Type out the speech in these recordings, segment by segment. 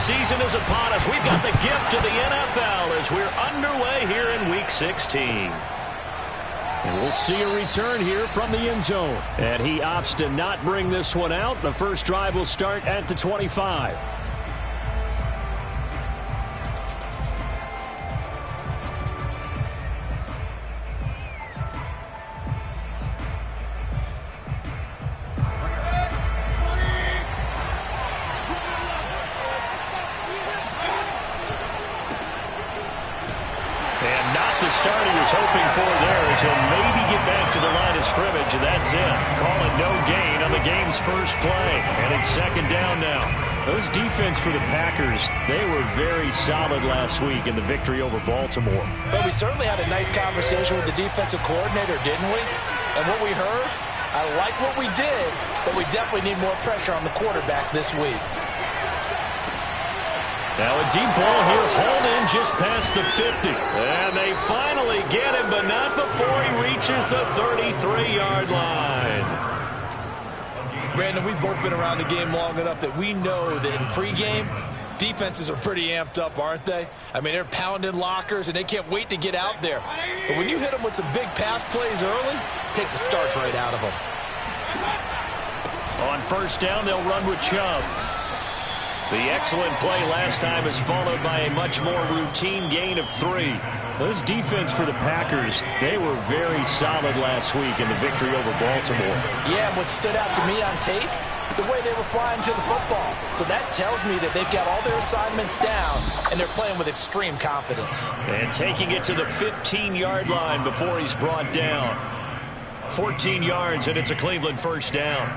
season is upon us. We've got the gift of the NFL as we're underway here in Week 16. And we'll see a return here from the end zone. And he opts to not bring this one out. The first drive will start at the 25. Start he was hoping for there as he'll maybe get back to the line of scrimmage, and that's it. Call it no gain on the game's first play, and it's second down now. Those defense for the Packers, they were very solid last week in the victory over Baltimore. But we certainly had a nice conversation with the defensive coordinator, didn't we? And what we heard, I like what we did, but we definitely need more pressure on the quarterback this week. Now a deep ball here, hauled in just past the 50. And they finally get him, but not before he reaches the 33-yard line. Brandon, we've both been around the game long enough that we know that in pregame, defenses are pretty amped up, aren't they? I mean, they're pounding lockers, and they can't wait to get out there. But when you hit them with some big pass plays early, it takes the starch right out of them. On first down, they'll run with Chubb. The excellent play last time is followed by a much more routine gain of 3. Those defense for the Packers, they were very solid last week in the victory over Baltimore. Yeah, what stood out to me on tape, the way they were flying to the football. So that tells me that they've got all their assignments down, and they're playing with extreme confidence. And taking it to the 15-yard line before he's brought down. 14 yards, and it's a Cleveland first down.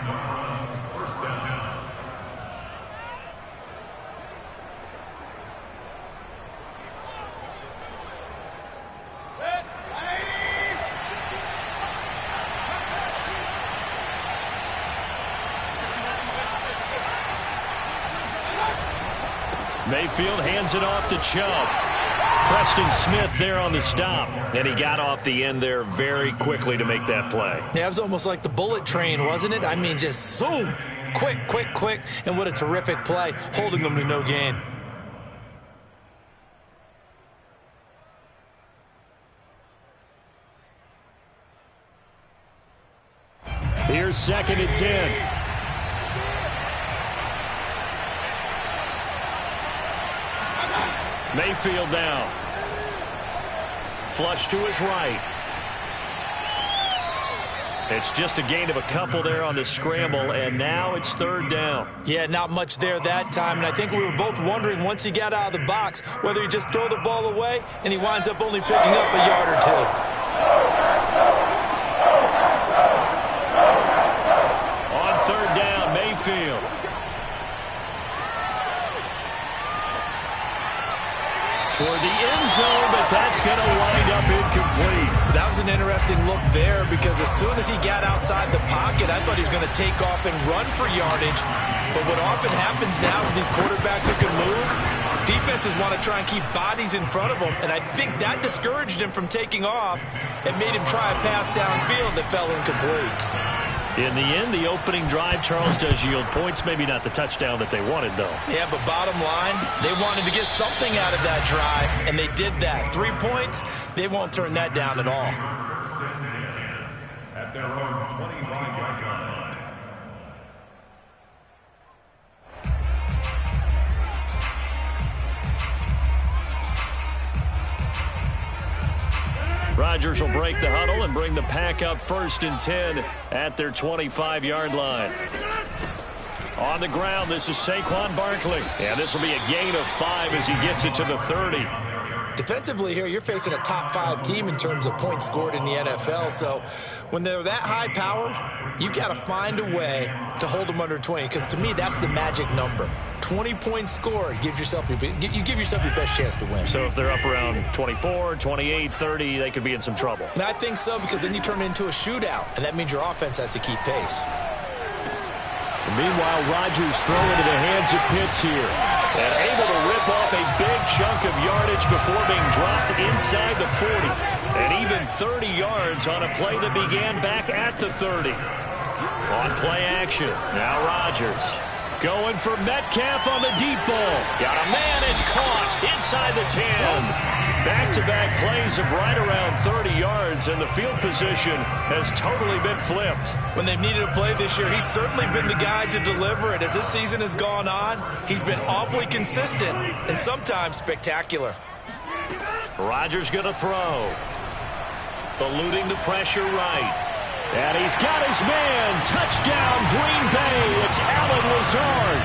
Mayfield hands it off to Chubb. Preston Smith there on the stop. And he got off the end there very quickly to make that play. Yeah, it was almost like the bullet train, wasn't it? I mean, just zoom. Quick, quick, quick. And what a terrific play, holding them to no gain. Here's second and 10. Mayfield now. Flush to his right. It's just a gain of a couple there on the scramble, and now it's third down. Yeah, not much there that time, and I think we were both wondering once he got out of the box whether he just throw the ball away, and he winds up only picking up a yard or 2. On third down, Mayfield. Toward the end zone, but that's going to wind up incomplete. That was an interesting look there because as soon as he got outside the pocket, I thought he was going to take off and run for yardage. But what often happens now with these quarterbacks who can move, defenses want to try and keep bodies in front of them, and I think that discouraged him from taking off and made him try a pass downfield that fell incomplete. In the end, the opening drive, Charles, does yield points. Maybe not the touchdown that they wanted, though. Yeah, but bottom line, they wanted to get something out of that drive, and they did that. 3 points, they won't turn that down at all. At their own 25-yard line. Rodgers will break the huddle and bring the Pack up first and 10 at their 25-yard line. On the ground, this is Saquon Barkley. And this will be a gain of 5 as he gets it to the 30. Defensively here, you're facing a top 5 team in terms of points scored in the NFL. So when they're that high-powered, you've got to find a way to hold them under 20. Because to me, that's the magic number. 20 points scored, you give yourself your best chance to win. So if they're up around 24, 28, 30, they could be in some trouble. And I think so, because then you turn it into a shootout, and that means your offense has to keep pace. And meanwhile, Rodgers throwing into the hands of Pitts here. And able to rip off a big chunk of yardage before being dropped inside the 40. And even 30 yards on a play that began back at the 30. On play action, now Rodgers. Going for Metcalf on the deep ball. Got a man, it's caught inside the 10. Back-to-back plays of right around 30 yards, and the field position has totally been flipped. When they've needed a play this year, he's certainly been the guy to deliver it. As this season has gone on, he's been awfully consistent and sometimes spectacular. Rodgers going to throw. Eluding the pressure right. And he's got his man. Touchdown, Green Bay. It's Allen Lazard.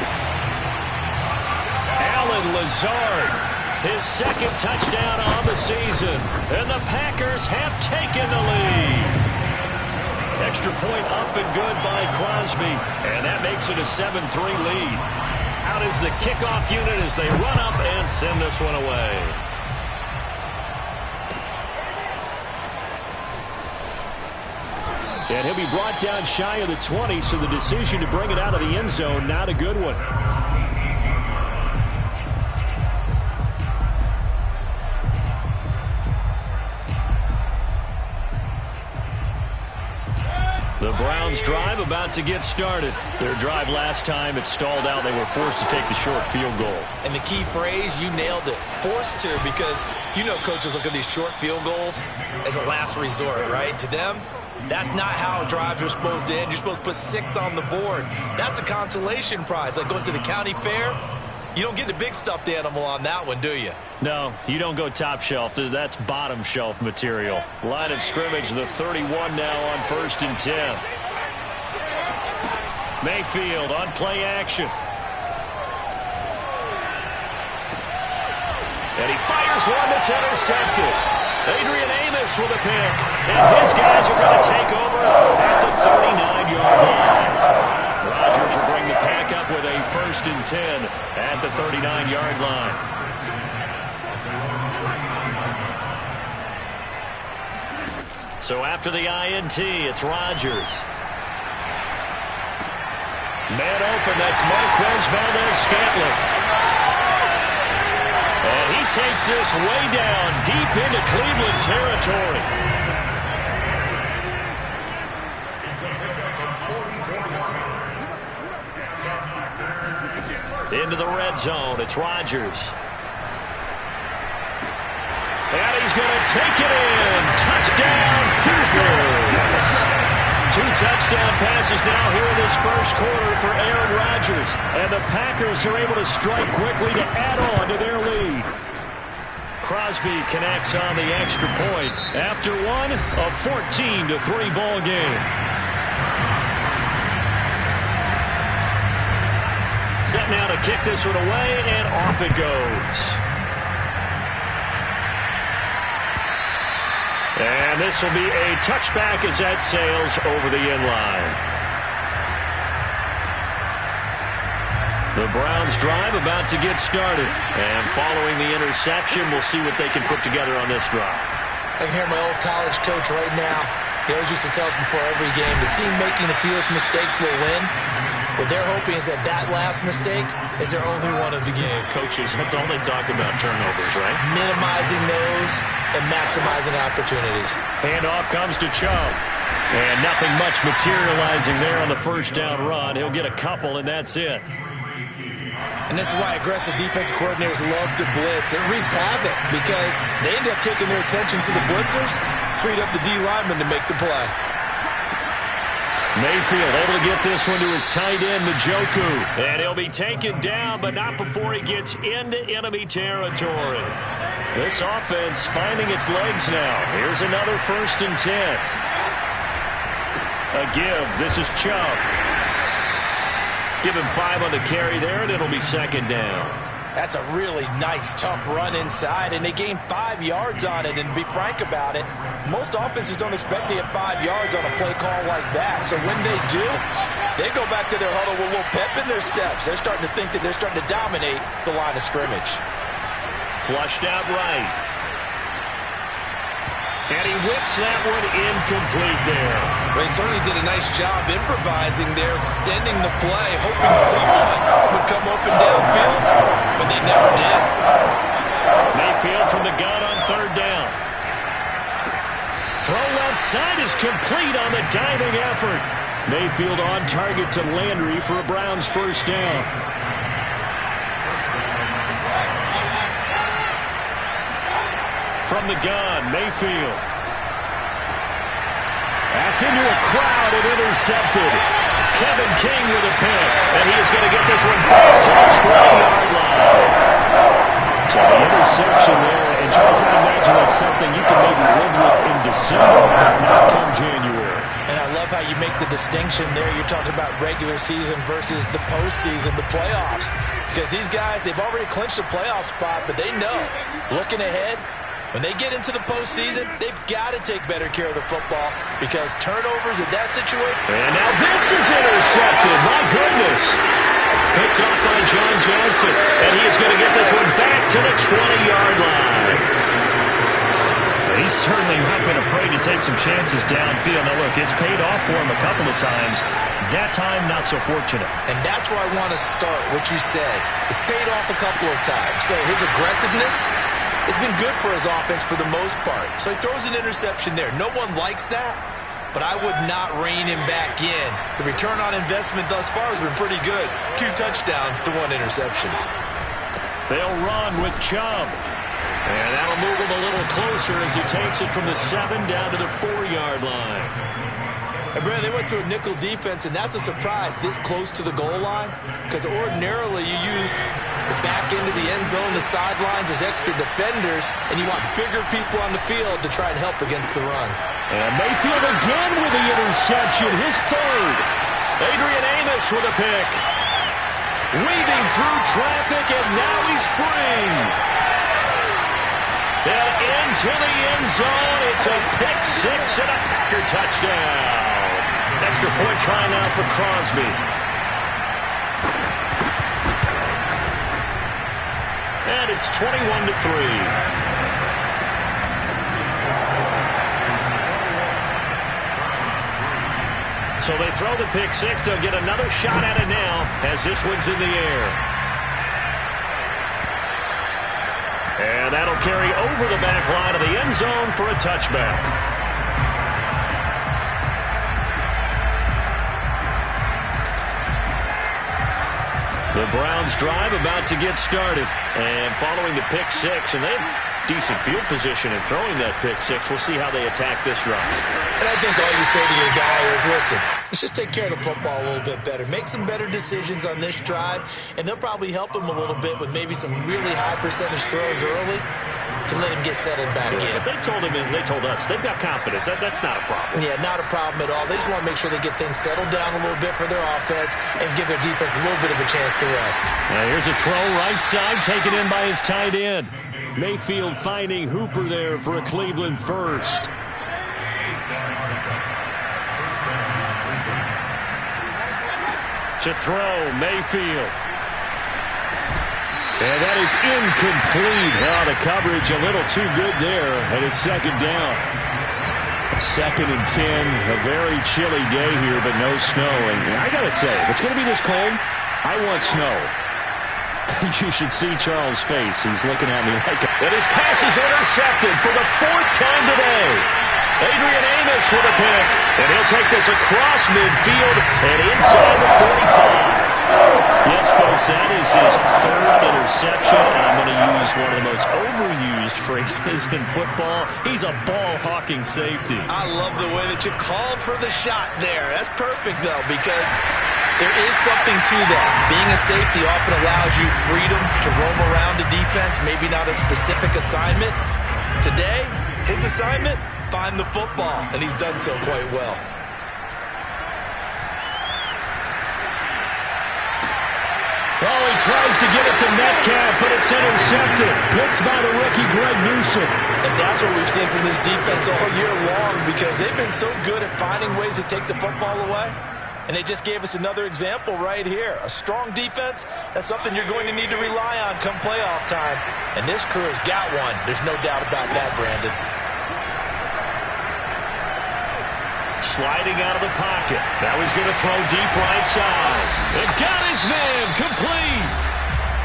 Allen Lazard, his second touchdown on the season. And the Packers have taken the lead. Extra point up and good by Crosby. And that makes it a 7-3 lead. Out is the kickoff unit as they run up and send this one away. And he'll be brought down shy of the 20, so the decision to bring it out of the end zone, not a good one. The Browns drive about to get started. Their drive last time, it stalled out. They were forced to take the short field goal. And the key phrase, you nailed it, forced to, because you know coaches look at these short field goals as a last resort, right? To them, that's not how drives are supposed to end. You're supposed to put 6 on the board. That's a consolation prize. Like going to the county fair, you don't get the big stuffed animal on that one, do you? No, you don't go top shelf. That's bottom shelf material. Line of scrimmage, the 31 now on 1st and 10. Mayfield on play action. And he fires one that's intercepted. Adrian Amos with a pick. And his guys are going to take over at the 39-yard line. Rodgers will bring the pack up with a 1st and 10 at the 39-yard line. So after the INT, it's Rodgers. Man open, that's Marquez Valdes-Scantling. And he takes this way down deep into Cleveland territory. Into the red zone, it's Rodgers. And he's going to take it in. Touchdown, Packers. 2 touchdown passes now here in this first quarter for Aaron Rodgers. And the Packers are able to strike quickly to add on to their lead. Crosby connects on the extra point after one, a 14-3 ball game. Set now to kick this one away, and off it goes. And this will be a touchback as that sails over the end line. The Browns drive about to get started. And following the interception, we'll see what they can put together on this drive. I can hear my old college coach right now. He always used to tell us before every game, the team making the fewest mistakes will win. What they're hoping is that last mistake is their only one of the game. Coaches, that's all they talk about, turnovers, right? Minimizing those and maximizing opportunities. Handoff comes to Chubb. And nothing much materializing there on the first down run. He'll get a couple, and that's it. And this is why aggressive defensive coordinators love to blitz. It wreaks havoc because they end up taking their attention to the blitzers, freed up the D lineman to make the play. Mayfield able to get this one to his tight end, Njoku. And he'll be taken down, but not before he gets into enemy territory. This offense finding its legs now. Here's another 1st and 10. A give. This is Chubb. Give him 5 on the carry there, and it'll be 2nd down. That's a really nice, tough run inside, and they gained 5 yards on it. And to be frank about it, most offenses don't expect to get 5 yards on a play call like that. So when they do, they go back to their huddle with a little pep in their steps. They're starting to think that they're starting to dominate the line of scrimmage. Flushed out right. And he whips that one incomplete there. They certainly did a nice job improvising there, extending the play, hoping someone would come open downfield, but they never did. Mayfield from the gun on 3rd down. Throw left side is complete on the diving effort. Mayfield on target to Landry for a Browns first down. From the gun, Mayfield. That's into a crowd and intercepted. Kevin King with a pick, and he is going to get this one back to the 20-yard line. So the interception there, and Charles, I imagine that's something you can maybe live with in December, but not come January. And I love how you make the distinction there. You're talking about regular season versus the postseason, the playoffs. Because these guys, they've already clinched a playoff spot, but they know, looking ahead, when they get into the postseason, they've got to take better care of the football because turnovers in that situation. And now this is intercepted. My goodness. Picked off by John Johnson. And he is going to get this one back to the 20-yard line. He's certainly not been afraid to take some chances downfield. Now, look, it's paid off for him a couple of times. That time, not so fortunate. And that's where I want to start, what you said. It's paid off a couple of times. So his aggressiveness has been good for his offense for the most part. So he throws an interception there. No one likes that, but I would not rein him back in. The return on investment thus far has been pretty good. 2 touchdowns to 1 interception. They'll run with Chubb. And that'll move him a little closer as he takes it from the 7 down to the 4-yard line. And Brandon, they went to a nickel defense, and that's a surprise this close to the goal line, because ordinarily you use the back end of the end zone, the sidelines as extra defenders, and you want bigger people on the field to try and help against the run. And Mayfield again with the interception, his 3rd. Adrian Amos with a pick. Weaving through traffic, and now he's free. And into the end zone, it's a pick-6 and a Packer touchdown. Extra point try now for Crosby. And it's 21-3. So they throw the pick-6. They'll get another shot at it now as this one's in the air. And that'll carry over the back line of the end zone for a touchback. The Browns drive about to get started. And following the pick-6, and they have decent field position in throwing that pick-6. We'll see how they attack this run. And I think all you say to your guy is, listen, let's just take care of the football a little bit better. Make some better decisions on this drive, and they'll probably help him a little bit with maybe some really high percentage throws early to let him get settled back in. They told him, and they told us, they've got confidence. That's not a problem. Yeah, not a problem at all. They just want to make sure they get things settled down a little bit for their offense and give their defense a little bit of a chance to rest. Now here's a throw right side, taken in by his tight end. Mayfield finding Hooper there for a Cleveland first. To throw, Mayfield. And that is incomplete. Oh, the coverage a little too good there, and it's 2nd down. 2nd and 10, a very chilly day here, but no snow. And I got to say, if it's going to be this cold, I want snow. You should see Charles' face. He's looking at me like... And his pass is intercepted for the 4th time today. Adrian Amos with a pick. And he'll take this across midfield and inside the 45. Yes, folks, that is his 3rd interception, and I'm going to use one of the most overused phrases in football. He's a ball-hawking safety. I love the way that you called for the shot there. That's perfect, though, because there is something to that. Being a safety often allows you freedom to roam around the defense, maybe not a specific assignment. Today, his assignment, find the football, and he's done so quite well. Oh, he tries to get it to Metcalf, but it's intercepted. Picked by the rookie Greg Newsome. And that's what we've seen from this defense all year long, because they've been so good at finding ways to take the football away. And they just gave us another example right here. A strong defense, that's something you're going to need to rely on come playoff time. And this crew has got one. There's no doubt about that, Brandon. Sliding out of the pocket. Now he's going to throw deep right side. And got his man complete.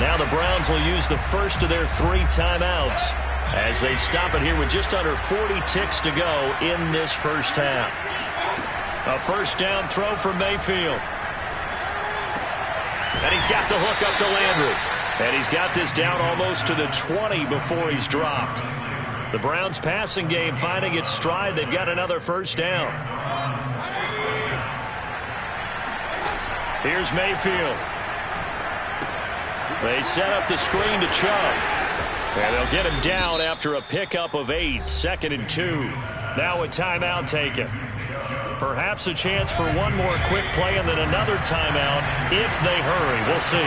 Now the Browns will use the first of their 3 timeouts. as they stop it here with just under 40 ticks to go in this first half. A first down throw for Mayfield. And he's got the hook up to Landry. And he's got this down almost to the 20 before he's dropped. The Browns passing game finding its stride. They've got another first down. Here's Mayfield. They set up the screen to Chubb. And they'll get him down after a pickup of 8, 2nd and 2. Now a timeout taken. Perhaps a chance for one more quick play and then another timeout if they hurry. We'll see.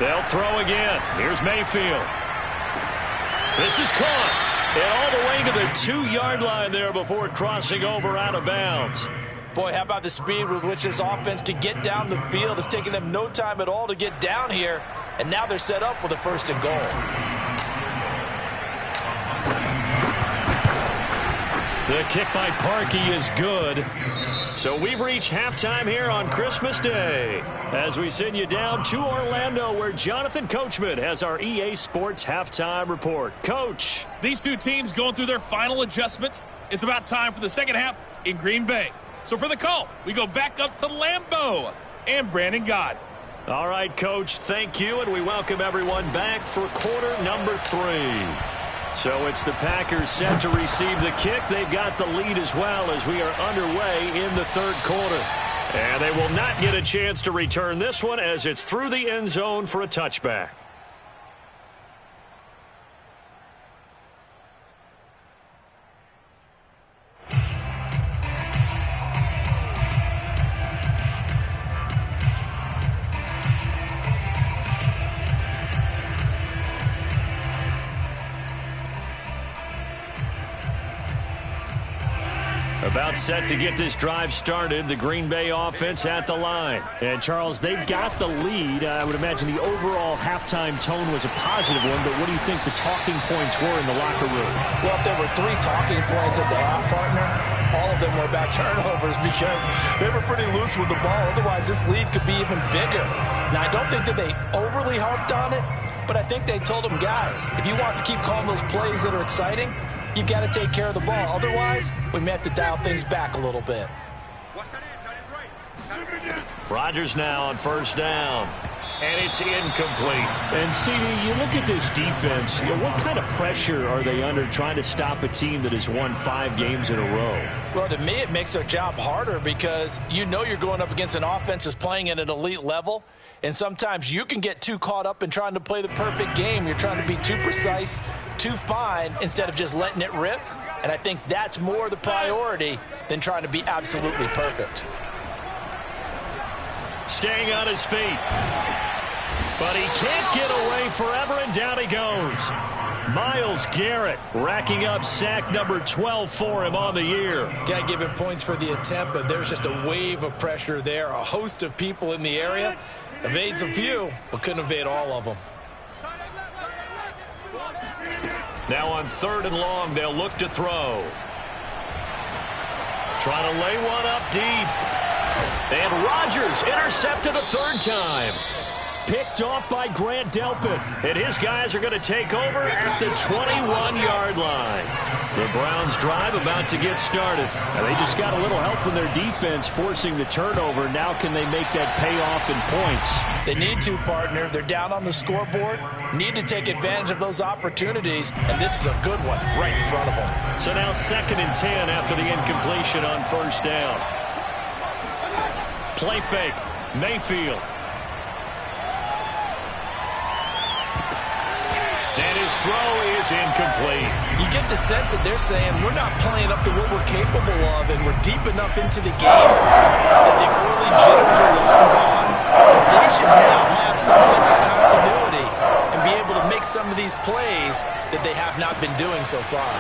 They'll throw again. Here's Mayfield. This is caught. And all the way to the 2-yard line there before crossing over out of bounds. Boy, how about the speed with which this offense can get down the field? It's taken them no time at all to get down here. And now they're set up with a 1st and goal. The kick by Parkey is good. So we've reached halftime here on Christmas Day as we send you down to Orlando where Jonathan Coachman has our EA Sports halftime report. Coach. These two teams going through their final adjustments. It's about time for the second half in Green Bay. So for the call, we go back up to Lambeau and Brandon Gaudin. All right, Coach, thank you, and we welcome everyone back for quarter number 3. So it's the Packers set to receive the kick. They've got the lead as well as we are underway in the 3rd quarter. And they will not get a chance to return this one as it's through the end zone for a touchback. About set to get this drive started, the Green Bay offense at the line. And, Charles, they've got the lead. I would imagine the overall halftime tone was a positive one, but what do you think the talking points were in the locker room? Well, if there were 3 talking points at the half, partner, all of them were about turnovers because they were pretty loose with the ball. Otherwise, this lead could be even bigger. Now, I don't think that they overly harped on it, but I think they told them, guys, if you want to keep calling those plays that are exciting, you've got to take care of the ball. Otherwise, we may have to dial things back a little bit. Rodgers now on first down. And it's incomplete. And, CD, you look at this defense, what kind of pressure are they under trying to stop a team that has won 5 games in a row? Well, to me, it makes their job harder because you know you're going up against an offense that's playing at an elite level. And sometimes you can get too caught up in trying to play the perfect game. You're trying to be too precise, too fine, instead of just letting it rip. And I think that's more the priority than trying to be absolutely perfect. Staying on his feet. But he can't get away forever, and down he goes. Myles Garrett racking up sack number 12 for him on the year. Got to give him points for the attempt, but there's just a wave of pressure there. A host of people in the area. Evades a few, but couldn't evade all of them. Now on 3rd and long, they'll look to throw. Trying to lay one up deep. And Rodgers intercepted a 3rd time. Picked off by Grant Delpit. And his guys are going to take over at the 21-yard line. The Browns drive about to get started. Now they just got a little help from their defense forcing the turnover. Now can they make that pay off in points? They need to, partner. They're down on the scoreboard. Need to take advantage of those opportunities. And this is a good one right in front of them. So now 2nd and 10 after the incompletion on first down. Play fake. Mayfield. And his throw is incomplete. You get the sense that they're saying we're not playing up to what we're capable of, and we're deep enough into the game that the early jitters are long gone. That they should now have some sense of continuity and be able to make some of these plays that they have not been doing so far.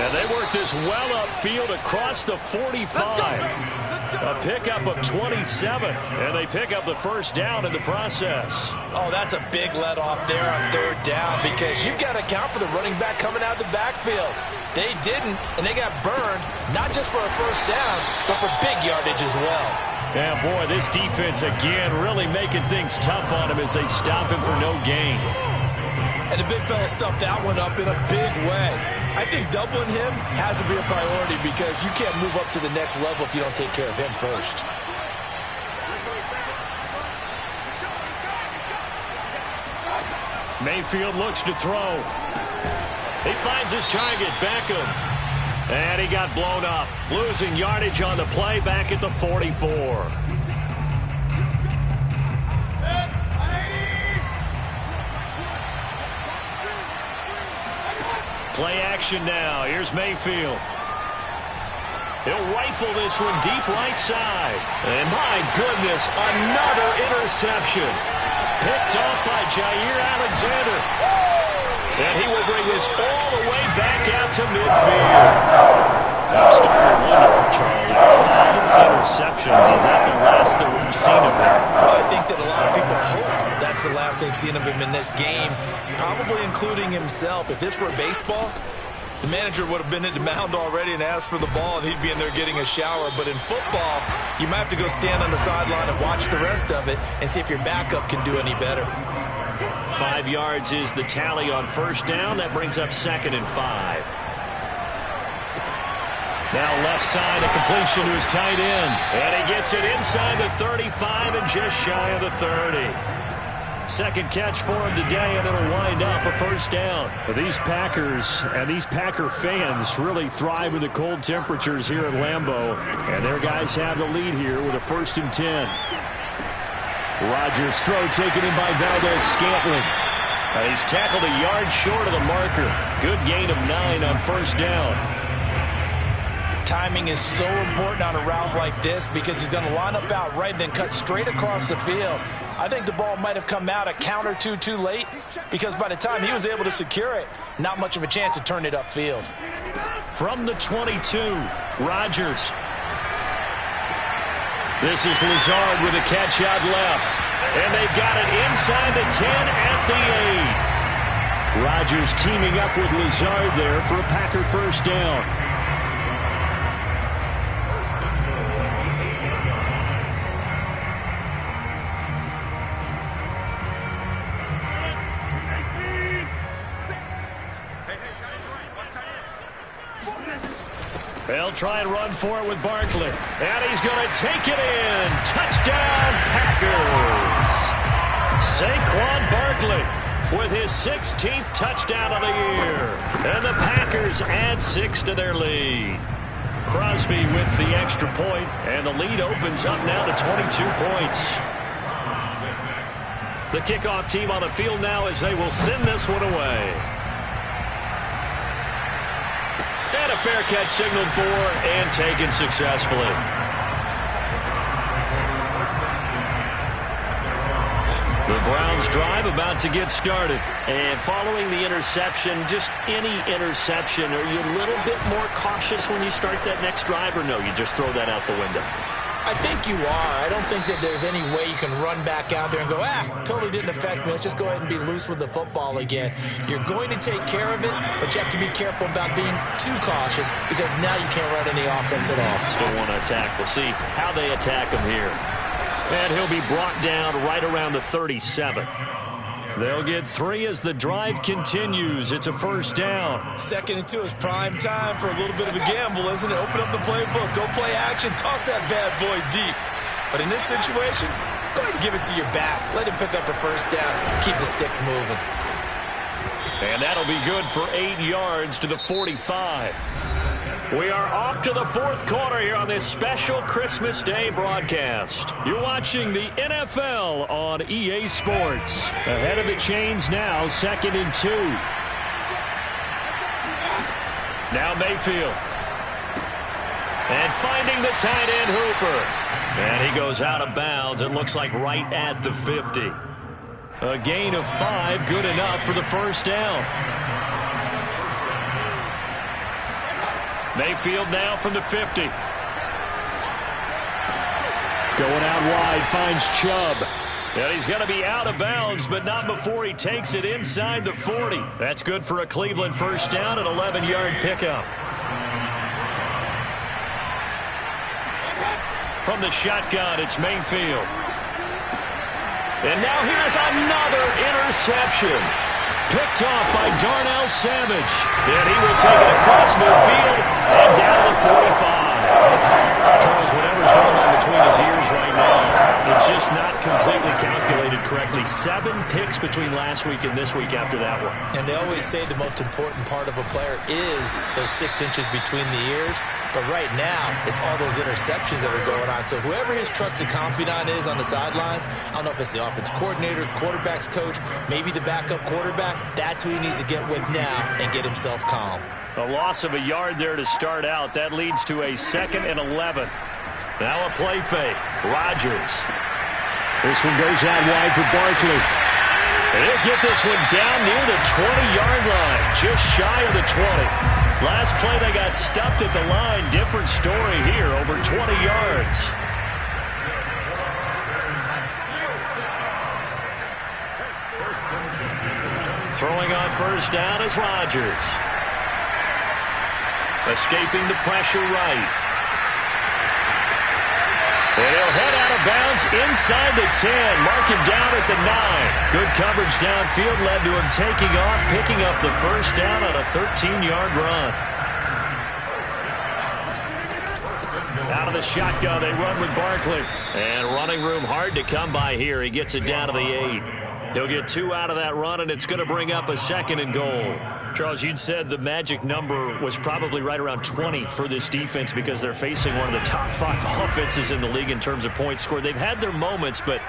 And they work this well upfield across the 45. A pickup of 27, and they pick up the first down in the process. Oh, that's a big let off there on 3rd down because you've got to account for the running back coming out of the backfield. They didn't, and they got burned, not just for a first down, but for big yardage as well. Yeah, boy, this defense again really making things tough on him as they stop him for no gain. And the big fella stuffed that one up in a big way. I think doubling him has to be a priority because you can't move up to the next level if you don't take care of him first. Mayfield looks to throw. He finds his target, Beckham. And he got blown up. Losing yardage on the play back at the 44. Play action now. Here's Mayfield. He'll rifle this one deep right side. And my goodness, another interception. Picked off by Jair Alexander. And he will bring this all the way back out to midfield. I'm starting to wonder, Charlie, 5 interceptions. Is that the last that we've seen of him? Well, I think that a lot of people hope that's the last they've seen of him in this game, probably including himself. If this were baseball, the manager would have been at the mound already and asked for the ball, and he'd be in there getting a shower. But in football, you might have to go stand on the sideline and watch the rest of it and see if your backup can do any better. 5 yards is the tally on first down. That brings up 2nd and 5. Now left side, a completion to his tight end. And he gets it inside the 35 and just shy of the 30. Second catch for him today, and it'll wind up a first down. These Packers and these Packer fans really thrive in the cold temperatures here at Lambeau. And their guys have the lead here with a 1st and 10. Rodgers' throw taken in by Valdes-Scantling. He's tackled a yard short of the marker. Good gain of 9 on first down. Timing is so important on a route like this because he's going to line up out right and then cut straight across the field. I think the ball might have come out a count or two too late because by the time he was able to secure it, not much of a chance to turn it upfield. From the 22, Rodgers. This is Lazard with a catch out left. And they've got it inside the 10 at the 8. Rodgers teaming up with Lazard there for a Packer first down. They'll try and run for it with Barkley. And he's going to take it in. Touchdown, Packers. Saquon Barkley with his 16th touchdown of the year. And the Packers add 6 to their lead. Crosby with the extra point, and the lead opens up now to 22 points. The kickoff team on the field now as they will send this one away. And a fair catch signaled for and taken successfully. The Browns drive about to get started. And following the interception, just any interception, are you a little bit more cautious when you start that next drive, or no, you just throw that out the window? I think you are. I don't think that there's any way you can run back out there and go, totally didn't affect me. Let's just go ahead and be loose with the football again. You're going to take care of it, but you have to be careful about being too cautious because now you can't run any offense at all. Still want to attack. We'll see how they attack him here. And he'll be brought down right around the 37. They'll get 3 as the drive continues. It's a first down. 2nd and 2 is prime time for a little bit of a gamble, isn't it? Open up the playbook, go play action, toss that bad boy deep. But in this situation, go ahead and give it to your back. Let him pick up a first down. Keep the sticks moving. And that'll be good for 8 yards to the 45. We are off to the 4th quarter here on this special Christmas Day broadcast. You're watching the NFL on EA Sports. Ahead of the chains now, 2nd and 2. Now Mayfield. And finding the tight end Hooper. And he goes out of bounds. It looks like right at the 50. A gain of 5, good enough for the first down. Mayfield now from the 50. Going out wide, finds Chubb. And he's going to be out of bounds, but not before he takes it inside the 40. That's good for a Cleveland first down, an 11-yard pickup. From the shotgun, it's Mayfield. And now here's another interception. Picked off by Darnell Savage. And he will take it across midfield and down to the 45. Charles, whatever's going on between his ears right now, it's just not completely calculated correctly. 7 picks between last week and this week after that one. And they always say the most important part of a player is those 6 inches between the ears. But right now, it's all those interceptions that are going on. So whoever his trusted confidant is on the sidelines, I don't know if it's the offense coordinator, the quarterback's coach, maybe the backup quarterback, that's who he needs to get with now and get himself calm. A loss of a yard there to start out. That leads to a 2nd and 11. Now a play fake. Rodgers. This one goes out wide for Barkley. And he'll get this one down near the 20-yard line, just shy of the 20. Last play they got stuffed at the line. Different story here, over 20 yards. Throwing on first down is Rodgers. Escaping the pressure right. And he'll head out of bounds inside the 10. Mark him down at the 9. Good coverage downfield led to him taking off, picking up the first down on a 13-yard run. Out of the shotgun, they run with Barkley. And running room hard to come by here. He gets it down to the 8. He'll get 2 out of that run, and it's going to bring up a 2nd and goal. Charles, you'd said the magic number was probably right around 20 for this defense because they're facing one of the top 5 offenses in the league in terms of points scored. They've had their moments, but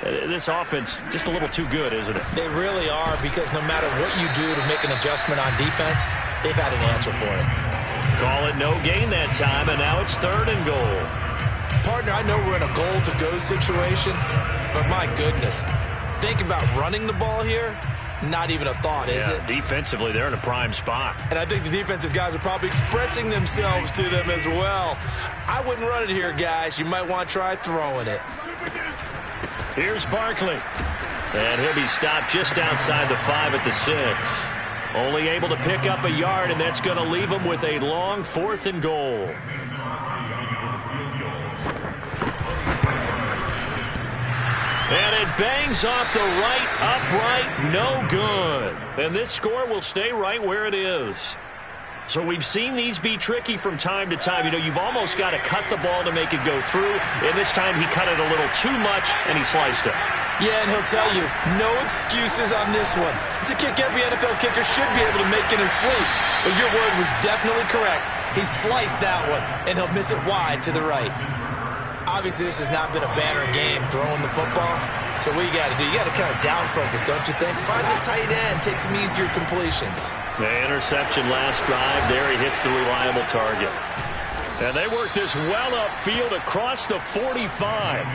this offense just a little too good, isn't it? They really are, because no matter what you do to make an adjustment on defense, they've had an answer for it. Call it no gain that time, and now it's 3rd and goal. Partner, I know we're in a goal-to-go situation, but my goodness, think about running the ball here. Not even a thought, is it? Defensively, they're in a prime spot. And I think the defensive guys are probably expressing themselves to them as well. I wouldn't run it here, guys. You might want to try throwing it. Here's Barkley. And he'll be stopped just outside the 5 at the 6. Only able to pick up a yard, and that's going to leave him with a long 4th and goal. And it bangs off the right upright, no good. And this score will stay right where it is. So we've seen these be tricky from time to time. You know, you've almost got to cut the ball to make it go through. And this time he cut it a little too much, and he sliced it. Yeah, and he'll tell you, no excuses on this one. It's a kick every NFL kicker should be able to make in his sleep. But your word was definitely correct. He sliced that one, and he'll miss it wide to the right. Obviously, this has not been a banner game throwing the football. So what you got to do, you got to kind of down focus, don't you think? Find the tight end, take some easier completions. The interception last drive. There he hits the reliable target. And they work this well upfield across the 45.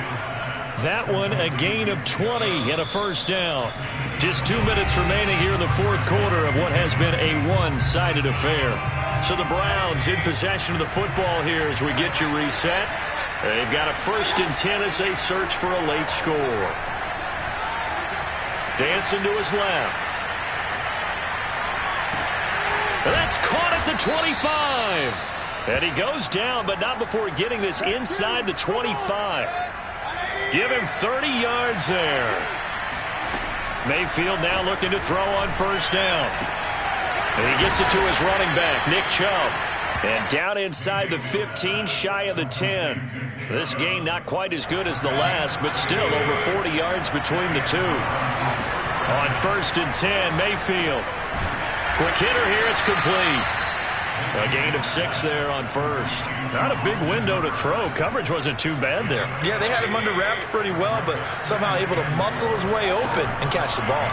That one a gain of 20 and a first down. Just 2 minutes remaining here in the 4th quarter of what has been a one-sided affair. So the Browns in possession of the football here as we get you reset. They've got a 1st and 10 as they search for a late score. Dancing to his left. And that's caught at the 25. And he goes down, but not before getting this inside the 25. Give him 30 yards there. Mayfield now looking to throw on first down. And he gets it to his running back, Nick Chubb. And down inside the 15, shy of the 10. This gain not quite as good as the last, but still over 40 yards between the two. On 1st and 10, Mayfield. Quick hitter here, it's complete. A gain of 6 there on 1st. Not a big window to throw. Coverage wasn't too bad there. Yeah, they had him under wraps pretty well, but somehow able to muscle his way open and catch the ball.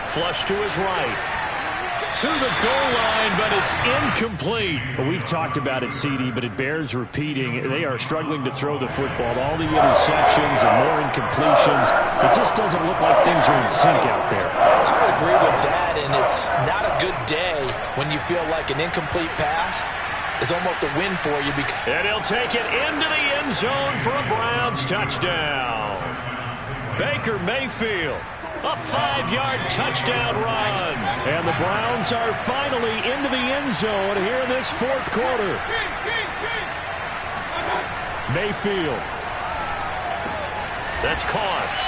Flush to his right. To the goal line, but it's incomplete. Well, we've talked about it, CD, but it bears repeating. They are struggling to throw the football. All the interceptions and more incompletions. It just doesn't look like things are in sync out there. I would agree with that, and it's not a good day when you feel like an incomplete pass is almost a win for you. And he'll take it into the end zone for a Browns touchdown. Baker Mayfield. A 5-yard touchdown run. And the Browns are finally into the end zone here in this fourth quarter. Mayfield. That's caught.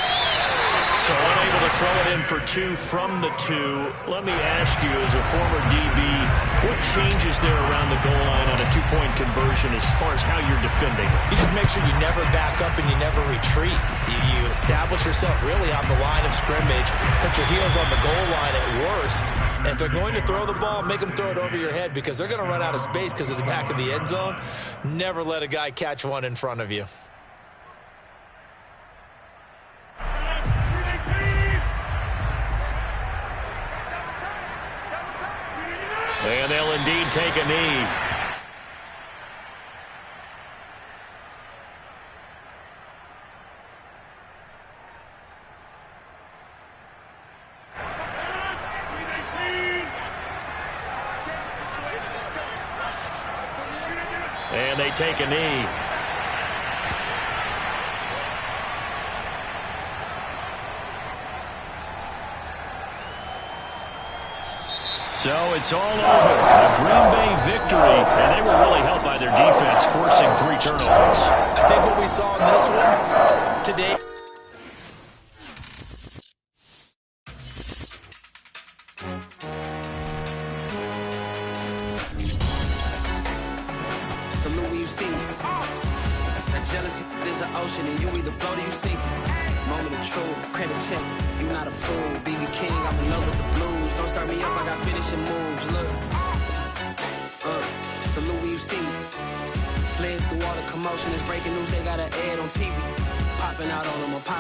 So unable to throw it in for 2 from the 2. Let me ask you, as a former DB, what changes there around the goal line on a 2-point conversion as far as how you're defending? You just make sure you never back up and you never retreat. You establish yourself really on the line of scrimmage, put your heels on the goal line at worst, and if they're going to throw the ball, make them throw it over your head because they're going to run out of space because of the back of the end zone. Never let a guy catch one in front of you. And they'll indeed take a knee. And they take a knee. So it's all over. A Green Bay victory, and they were really helped by their defense, forcing 3 turnovers. I think what we saw in this one today. Salute when you see me. That jealousy is an ocean, and you either float or you sink. Moment of truth, credit check, you not approved. BB King, I'm in love with the blues. Don't start me up, I got finishing moves. Look, salute when you see me. Slid through all the commotion, it's breaking news, they got an ad on TV. Popping out on them, apologize.